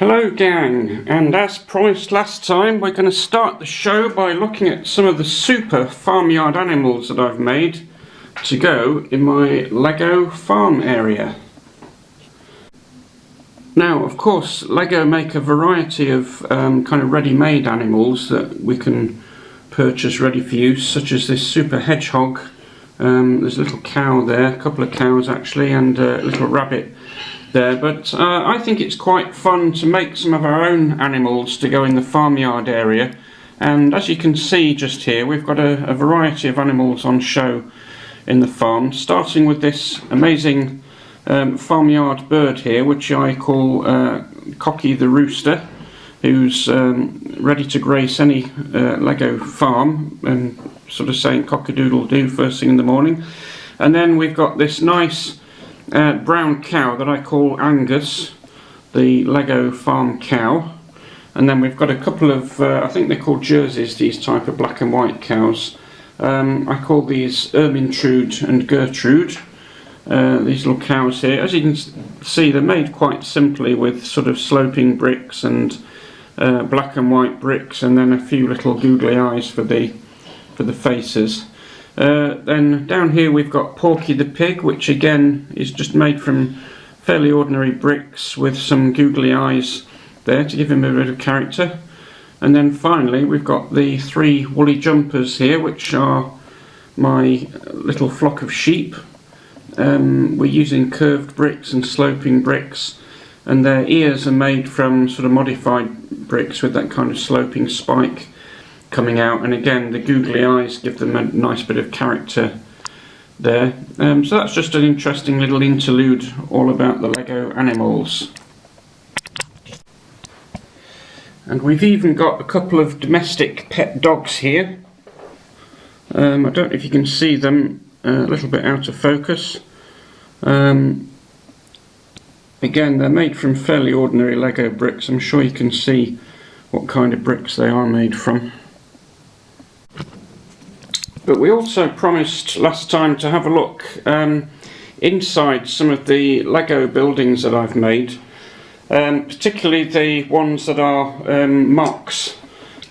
Hello gang, and as promised last time, we're going to start the show by looking at some of the super farmyard animals that I've made to go in my Lego farm area. Now, of course, Lego make a variety of kind of ready-made animals that we can purchase ready for use, such as this super hedgehog. There's a little cow there, a couple of cows actually, and a little rabbit there, but I think it's quite fun to make some of our own animals to go in the farmyard area. And as you can see just here, we've got a variety of animals on show in the farm, starting with this amazing farmyard bird here, which I call Cocky the Rooster, who's ready to grace any Lego farm and sort of saying cock-a-doodle-doo first thing in the morning. And then we've got this nice brown cow that I call Angus, the Lego farm cow. And then we've got a couple of, I think they're called Jerseys, these type of black and white cows. I call these Ermintrude and Gertrude, these little cows here. As you can see, they're made quite simply with sort of sloping bricks and black and white bricks, and then a few little googly eyes for the faces. Then down here we've got Porky the pig, which again is just made from fairly ordinary bricks with some googly eyes there to give him a bit of character. And then finally we've got the three woolly jumpers here, which are my little flock of sheep. We're using curved bricks and sloping bricks, and their ears are made from sort of modified bricks with that kind of sloping spike coming out, and again the googly eyes give them a nice bit of character there. So that's just an interesting little interlude all about the Lego animals. And we've even got a couple of domestic pet dogs here. I don't know if you can see them, a little bit out of focus. Again, they're made from fairly ordinary Lego bricks. I'm sure you can see what kind of bricks they are made from. But we also promised last time to have a look inside some of the Lego buildings that I've made, particularly the ones that are MOCs,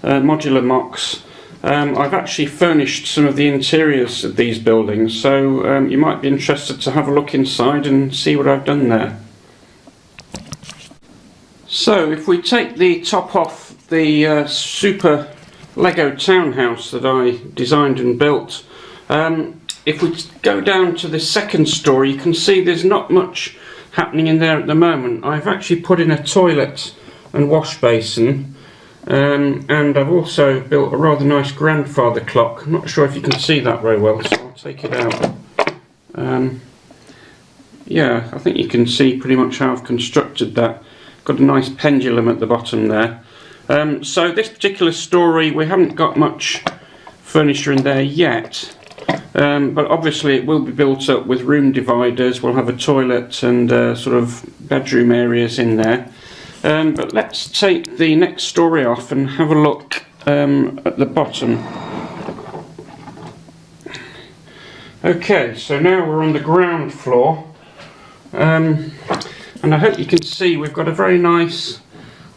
modular MOCs. I've actually furnished some of the interiors of these buildings, so you might be interested to have a look inside and see what I've done there. So if we take the top off the super Lego townhouse that I designed and built, if we go down to the second story, you can see there's not much happening in there at the moment. I've actually put in a toilet and wash basin, and I've also built a rather nice grandfather clock. I'm not sure if you can see that very well, so I'll take it out. Yeah, I think you can see pretty much how I've constructed that. Got a nice pendulum at the bottom there. So this particular story, we haven't got much furniture in there yet, but obviously it will be built up with room dividers. We'll have a toilet and sort of bedroom areas in there. But let's take the next story off and have a look at the bottom. Okay, so now we're on the ground floor, and I hope you can see we've got a very nice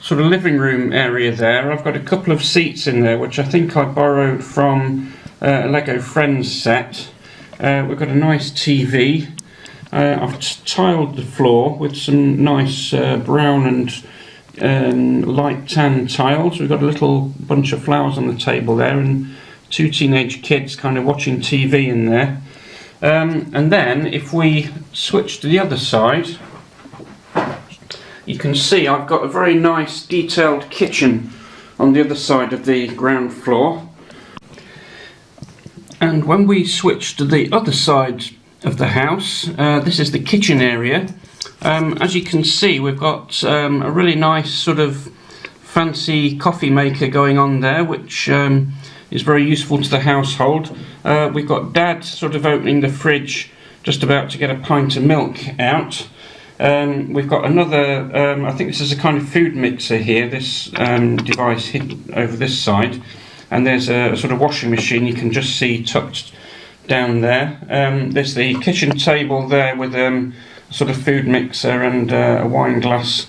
sort of living room area there. I've got a couple of seats in there which I think I borrowed from a Lego Friends set. We've got a nice TV. I've tiled the floor with some nice brown and light tan tiles. We've got a little bunch of flowers on the table there and two teenage kids kind of watching TV in there. And then if we switch to the other side, you can see I've got a very nice detailed kitchen on the other side of the ground floor. And when we switch to the other side of the house, this is the kitchen area. As you can see, we've got a really nice sort of fancy coffee maker going on there, which is very useful to the household. We've got Dad sort of opening the fridge, just about to get a pint of milk out. We've got another, I think this is a kind of food mixer here, this device hidden over this side, and there's a sort of washing machine you can just see tucked down there. There's the kitchen table there with a sort of food mixer and a wine glass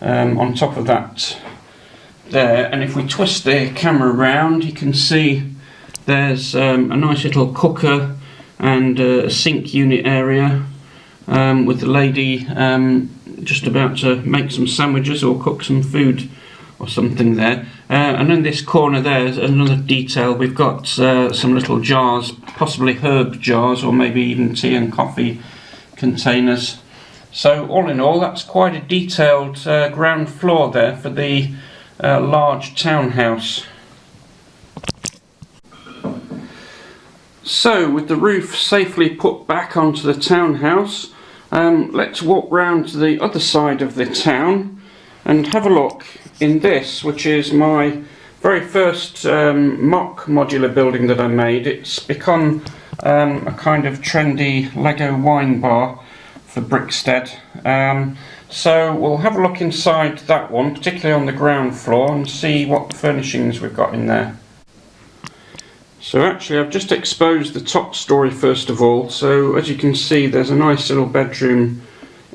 on top of that there, and if we twist the camera around, you can see there's a nice little cooker and a sink unit area, with the lady just about to make some sandwiches or cook some food or something there. And in this corner there's another detail. We've got some little jars, possibly herb jars or maybe even tea and coffee containers. So all in all, that's quite a detailed ground floor there for the large townhouse. So with the roof safely put back onto the townhouse, let's walk round to the other side of the town and have a look in this, which is my very first mock modular building that I made. It's become a kind of trendy Lego wine bar for Brickstead. So we'll have a look inside that one, particularly on the ground floor, and see what furnishings we've got in there. So actually I've just exposed the top story first of all. So as you can see, there's a nice little bedroom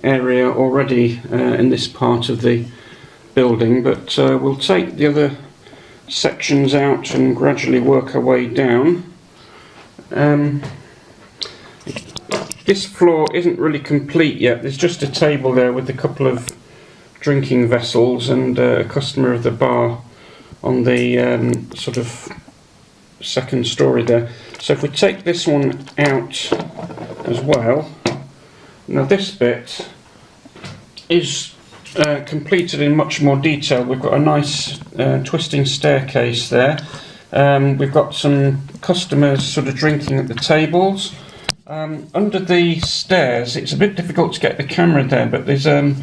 area already in this part of the building, but we'll take the other sections out and gradually work our way down. This floor isn't really complete yet. There's just a table there with a couple of drinking vessels and a customer of the bar on the sort of second story there. So if we take this one out as well, now this bit is completed in much more detail. We've got a nice twisting staircase there. We've got some customers sort of drinking at the tables. Under the stairs, it's a bit difficult to get the camera there, but there's a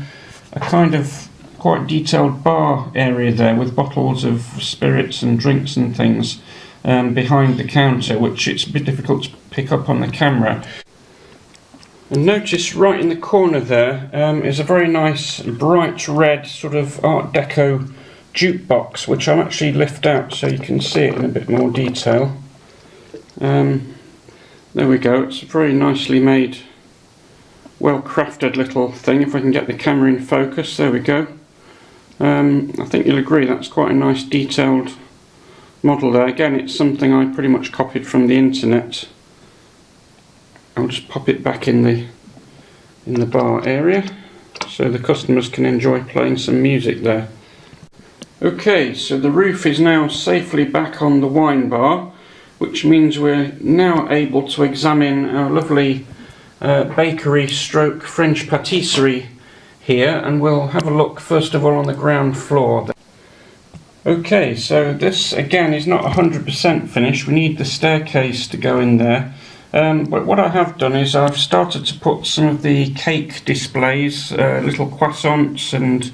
kind of quite detailed bar area there with bottles of spirits and drinks and things behind the counter, which it's a bit difficult to pick up on the camera. And notice right in the corner there is a very nice bright red sort of Art Deco jukebox, which I'll actually lift out so you can see it in a bit more detail. There we go, it's a very nicely made, well crafted little thing. If I can get the camera in focus, there we go. I think you'll agree that's quite a nice detailed model there. Again, it's something I pretty much copied from the internet. I'll just pop it back in the bar area so the customers can enjoy playing some music there. Okay, so the roof is now safely back on the wine bar, which means we're now able to examine our lovely bakery stroke French patisserie here, and we'll have a look first of all on the ground floor. Okay, so this again is not 100% finished. We need the staircase to go in there. But what I have done is I've started to put some of the cake displays, little croissants and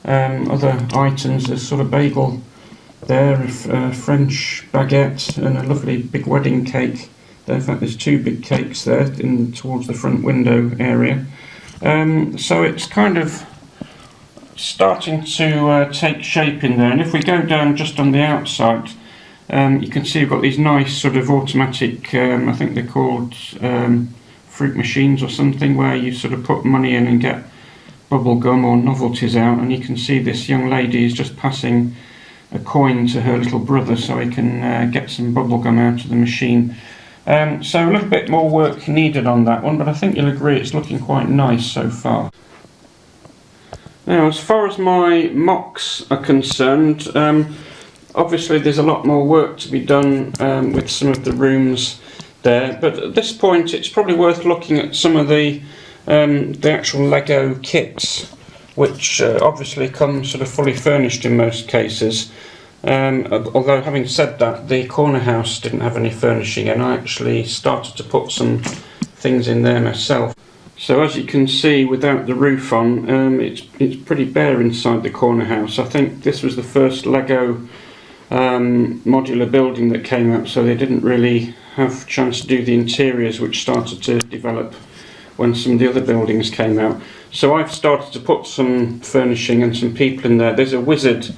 other items. There's sort of bagel there, French baguette and a lovely big wedding cake there. In fact, there's two big cakes there towards the front window area. So it's kind of starting to take shape in there, and if we go down just on the outside, you can see we've got these nice sort of automatic, I think they're called fruit machines or something, where you sort of put money in and get bubble gum or novelties out, and you can see this young lady is just passing a coin to her little brother so he can get some bubble gum out of the machine. So a little bit more work needed on that one, but I think you'll agree it's looking quite nice so far. Now, as far as my mocks are concerned, obviously there's a lot more work to be done with some of the rooms there, but at this point it's probably worth looking at some of the actual Lego kits, which obviously come sort of fully furnished in most cases. Although having said that, the corner house didn't have any furnishing, and I actually started to put some things in there myself. So as you can see, without the roof on, it's pretty bare inside the corner house. I think this was the first Lego modular building that came out, so they didn't really have a chance to do the interiors, which started to develop when some of the other buildings came out. So I've started to put some furnishing and some people in there. There's a wizard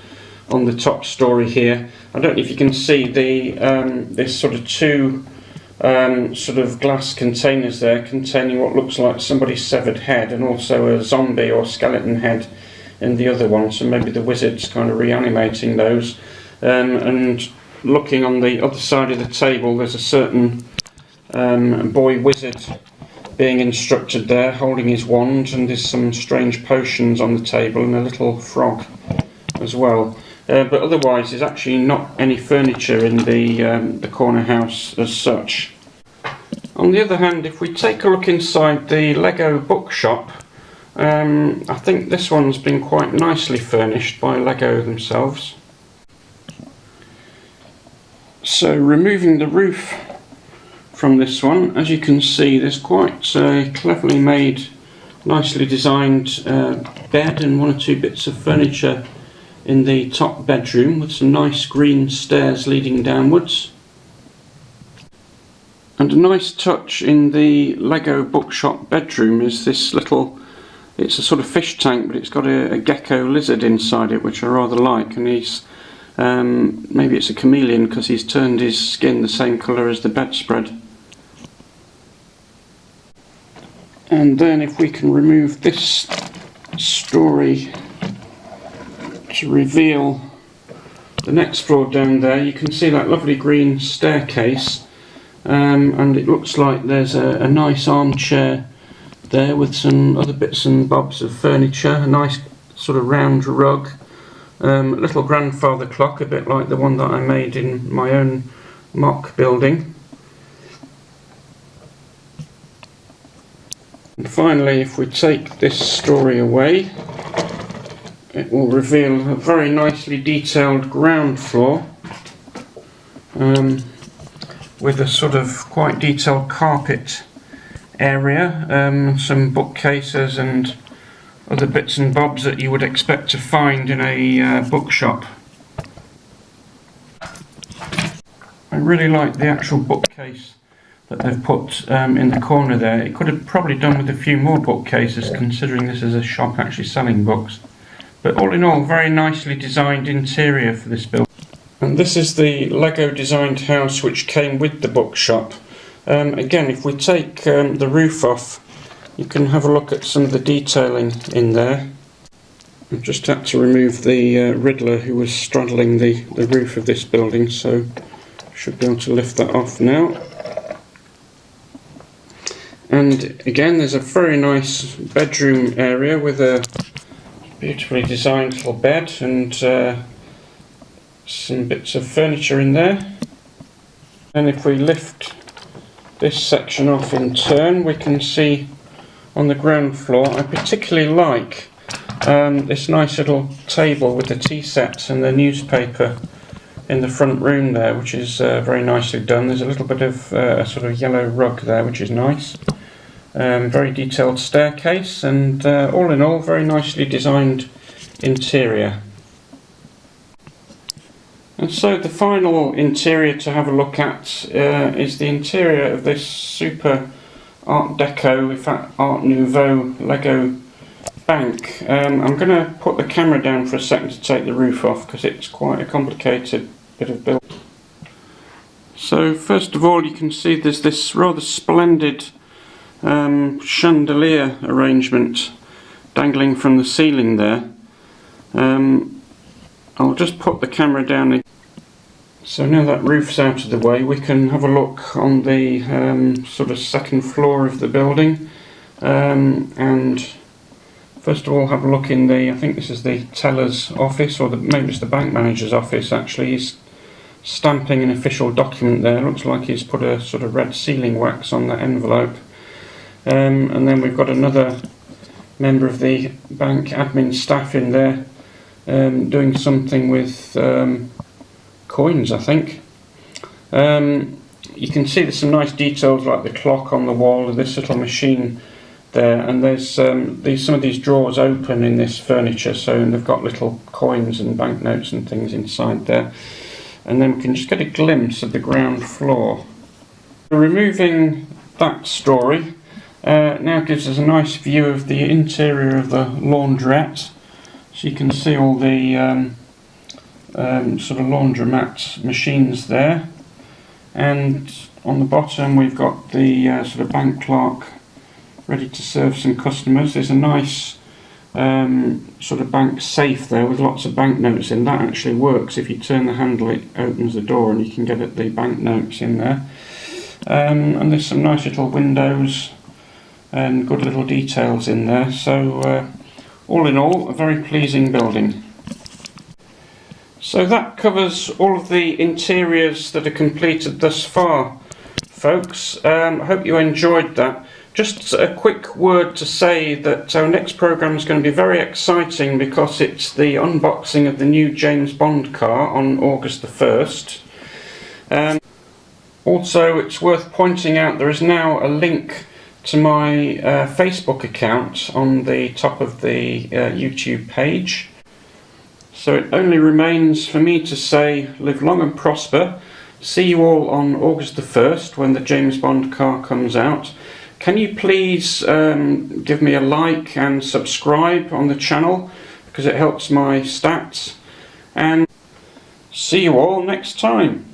on the top story here. I don't know if you can see there's sort of two sort of glass containers there containing what looks like somebody's severed head, and also a zombie or skeleton head in the other one, so maybe the wizard's kind of reanimating those. And looking on the other side of the table, there's a certain boy wizard being instructed there, holding his wand, and there's some strange potions on the table and a little frog as well. But otherwise there's actually not any furniture in the corner house as such. On the other hand, if we take a look inside the Lego bookshop, I think this one's been quite nicely furnished by Lego themselves. So removing the roof from this one, as you can see, there's quite a cleverly made, nicely designed bed and one or two bits of furniture in the top bedroom with some nice green stairs leading downwards. And a nice touch in the Lego bookshop bedroom is this little, it's a sort of fish tank, but it's got a gecko lizard inside it, which I rather like, and he's maybe it's a chameleon because he's turned his skin the same colour as the bedspread. And then if we can remove this story to reveal the next floor down there, you can see that lovely green staircase, and it looks like there's a nice armchair there with some other bits and bobs of furniture, a nice sort of round rug, a little grandfather clock, a bit like the one that I made in my own mock building. And finally, if we take this story away, it will reveal a very nicely detailed ground floor with a sort of quite detailed carpet area, some bookcases and other bits and bobs that you would expect to find in a bookshop. I really like the actual bookcase that they've put in the corner there. It could have probably done with a few more bookcases, considering this is a shop actually selling books. But all in all, very nicely designed interior for this building. And this is the Lego designed house which came with the bookshop. Again, if we take the roof off, you can have a look at some of the detailing in there. I've just had to remove the Riddler who was straddling the roof of this building, so should be able to lift that off now. And again, there's a very nice bedroom area with a beautifully designed little bed and some bits of furniture in there. And if we lift this section off in turn, we can see on the ground floor, I particularly like this nice little table with the tea set and the newspaper in the front room there, which is very nicely done. There's a little bit of a sort of yellow rug there, which is nice. Very detailed staircase, and all in all, very nicely designed interior. And so the final interior to have a look at is the interior of this super Art Deco, in fact Art Nouveau Lego bank. I'm going to put the camera down for a second to take the roof off because it's quite a complicated bit of build. So first of all, you can see there's this rather splendid chandelier arrangement dangling from the ceiling there. I'll just put the camera down again. So now that roof's out of the way, we can have a look on the sort of second floor of the building, and first of all have a look in the, I think this is the teller's office, or maybe it's the bank manager's office actually. He's stamping an official document there. Looks like he's put a sort of red sealing wax on that envelope. And then we've got another member of the bank admin staff in there doing something with coins, I think. You can see there's some nice details like the clock on the wall of this little machine there, and there's some of these drawers open in this furniture, so they've got little coins and banknotes and things inside there. And then we can just get a glimpse of the ground floor. Removing that story now gives us a nice view of the interior of the laundrette. So you can see all the sort of laundromat machines there, and on the bottom we've got the sort of bank clerk ready to serve some customers. There's a nice sort of bank safe there with lots of banknotes in. That actually works. If you turn the handle, it opens the door and you can get at the banknotes in there. And there's some nice little windows and good little details in there. So all in all, a very pleasing building. So that covers all of the interiors that are completed thus far, folks. I hope you enjoyed that. Just a quick word to say that our next programme is going to be very exciting because it's the unboxing of the new James Bond car on August the 1st. Also, it's worth pointing out there is now a link to my Facebook account on the top of the YouTube page. So it only remains for me to say live long and prosper. See you all on August the 1st when the James Bond car comes out. Can you please give me a like and subscribe on the channel because it helps my stats. And see you all next time.